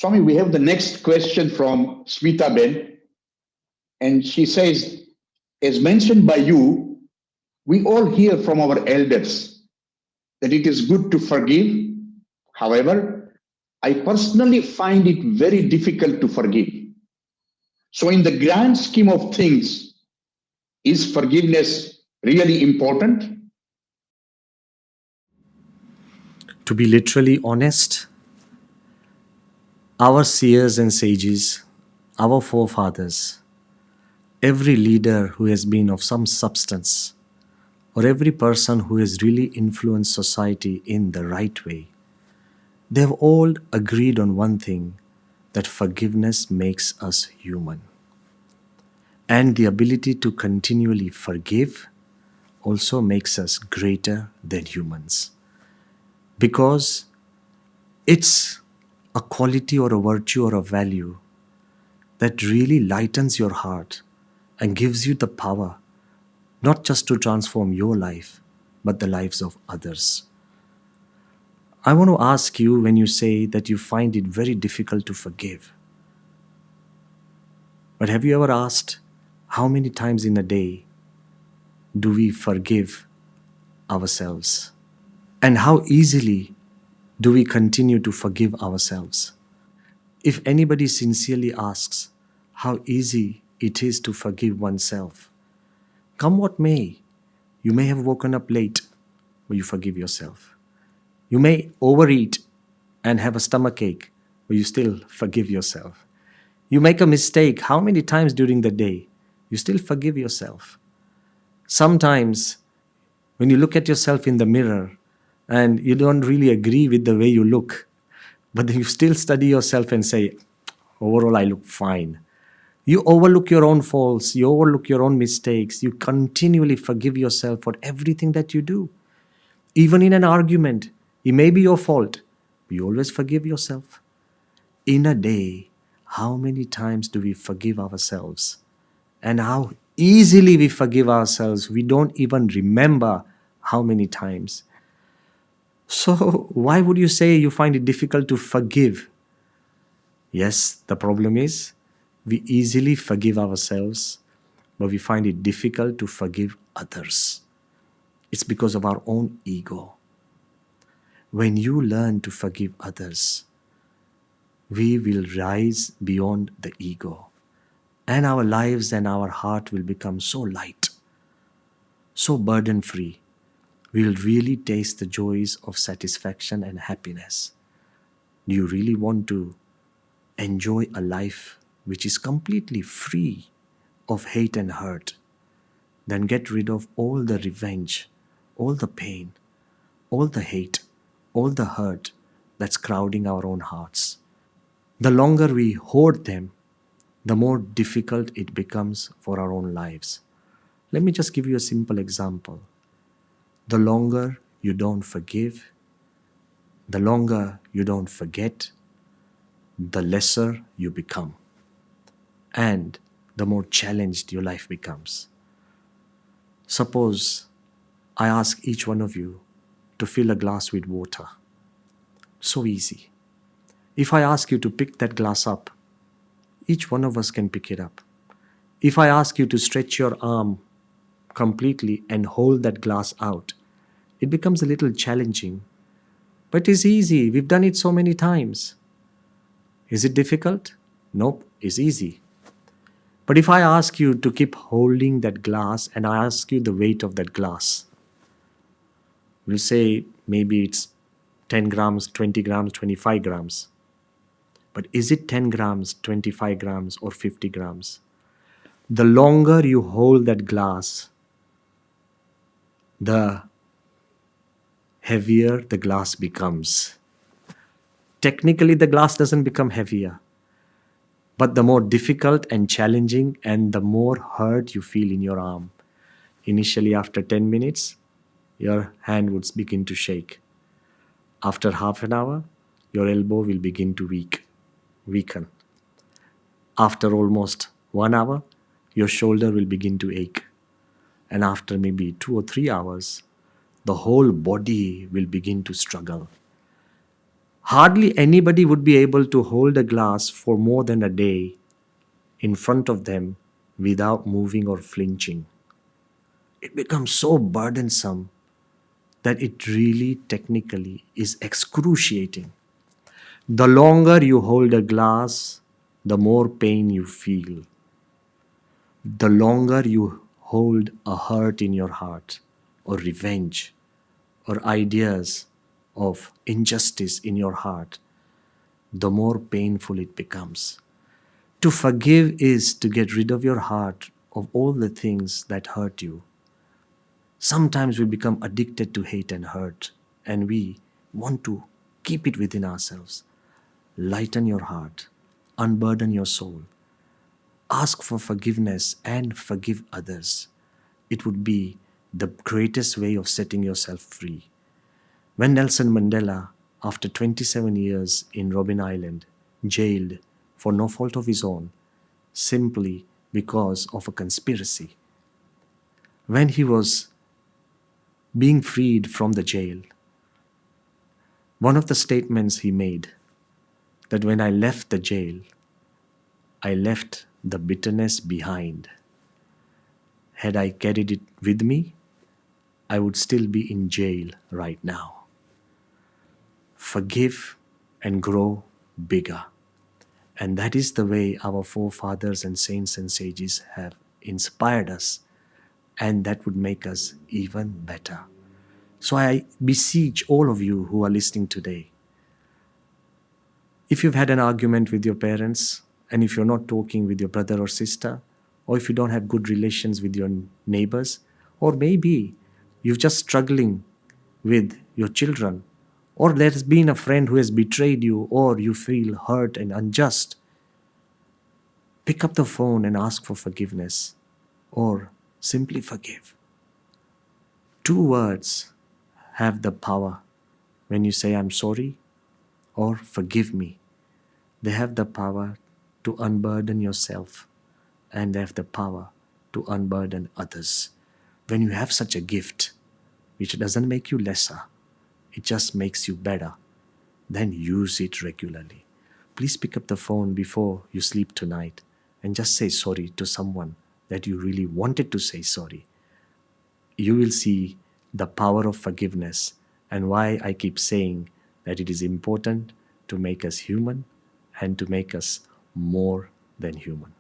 Swami, we have the next question from Smita Ben, and she says, as mentioned by you, we all hear from our elders that it is good to forgive. However, I personally find it very difficult to forgive. So, in the grand scheme of things, is forgiveness really important? To be literally honest, our seers and sages, our forefathers, every leader who has been of some substance, or every person who has really influenced society in the right way, they have all agreed on one thing, that forgiveness makes us human. And the ability to continually forgive also makes us greater than humans. Because it's a quality or a virtue or a value that really lightens your heart and gives you the power not just to transform your life, but the lives of others. I want to ask you, when you say that you find it very difficult to forgive, but have you ever asked how many times in a day do we forgive ourselves? And how easily do we continue to forgive ourselves? If anybody sincerely asks how easy it is to forgive oneself, come what may, you may have woken up late, but you forgive yourself. You may overeat and have a stomach ache, but you still forgive yourself. You make a mistake how many times during the day, you still forgive yourself. Sometimes, when you look at yourself in the mirror and you don't really agree with the way you look, but then you still study yourself and say, overall, I look fine. You overlook your own faults, you overlook your own mistakes, you continually forgive yourself for everything that you do. Even in an argument, it may be your fault, but you always forgive yourself. In a day, how many times do we forgive ourselves? And how easily we forgive ourselves, we don't even remember how many times. So, why would you say you find it difficult to forgive? Yes, the problem is we easily forgive ourselves, but we find it difficult to forgive others. It's because of our own ego. When you learn to forgive others, we will rise beyond the ego, and our lives and our heart will become so light, so burden free. We'll really taste the joys of satisfaction and happiness. Do you really want to enjoy a life which is completely free of hate and hurt? Then get rid of all the revenge, all the pain, all the hate, all the hurt that's crowding our own hearts. The longer we hoard them, the more difficult it becomes for our own lives. Let me just give you a simple example. The longer you don't forgive, the longer you don't forget, the lesser you become, and the more challenged your life becomes. Suppose I ask each one of you to fill a glass with water. So easy. If I ask you to pick that glass up, each one of us can pick it up. If I ask you to stretch your arm completely and hold that glass out, it becomes a little challenging. But it's easy. We've done it so many times. Is it difficult? Nope, it's easy. But if I ask you to keep holding that glass and I ask you the weight of that glass, we'll say maybe it's 10 grams, 20 grams, 25 grams. But is it 10 grams, 25 grams, or 50 grams? The longer you hold that glass, the heavier the glass becomes. Technically, the glass doesn't become heavier, but the more difficult and challenging and the more hurt you feel in your arm. Initially, after 10 minutes, your hand would begin to shake. After half an hour, your elbow will begin to weaken. After almost 1 hour, your shoulder will begin to ache. And after maybe 2 or 3 hours, the whole body will begin to struggle. Hardly anybody would be able to hold a glass for more than a day in front of them without moving or flinching. It becomes so burdensome that it really technically is excruciating. The longer you hold a glass, the more pain you feel. The longer you hold a hurt in your heart, or revenge, or ideas of injustice in your heart, the more painful it becomes. To forgive is to get rid of your heart of all the things that hurt you. Sometimes we become addicted to hate and hurt, and we want to keep it within ourselves. Lighten your heart, unburden your soul, ask for forgiveness and forgive others. It would be the greatest way of setting yourself free. When Nelson Mandela, after 27 years in Robben Island, jailed for no fault of his own, simply because of a conspiracy, when he was being freed from the jail, one of the statements he made, that when I left the jail, I left the bitterness behind. Had I carried it with me, I would still be in jail right now. Forgive and grow bigger. And that is the way our forefathers and saints and sages have inspired us, and that would make us even better. So I beseech all of you who are listening today, if you've had an argument with your parents, and if you're not talking with your brother or sister, or if you don't have good relations with your neighbors, or maybe you're just struggling with your children, or there's been a friend who has betrayed you, or you feel hurt and unjust, pick up the phone and ask for forgiveness, or simply forgive. 2 words have the power when you say, I'm sorry, or forgive me. They have the power to unburden yourself, and they have the power to unburden others. When you have such a gift, which doesn't make you lesser, it just makes you better, then use it regularly. Please pick up the phone before you sleep tonight and just say sorry to someone that you really wanted to say sorry. You will see the power of forgiveness and why I keep saying that it is important to make us human and to make us more than human.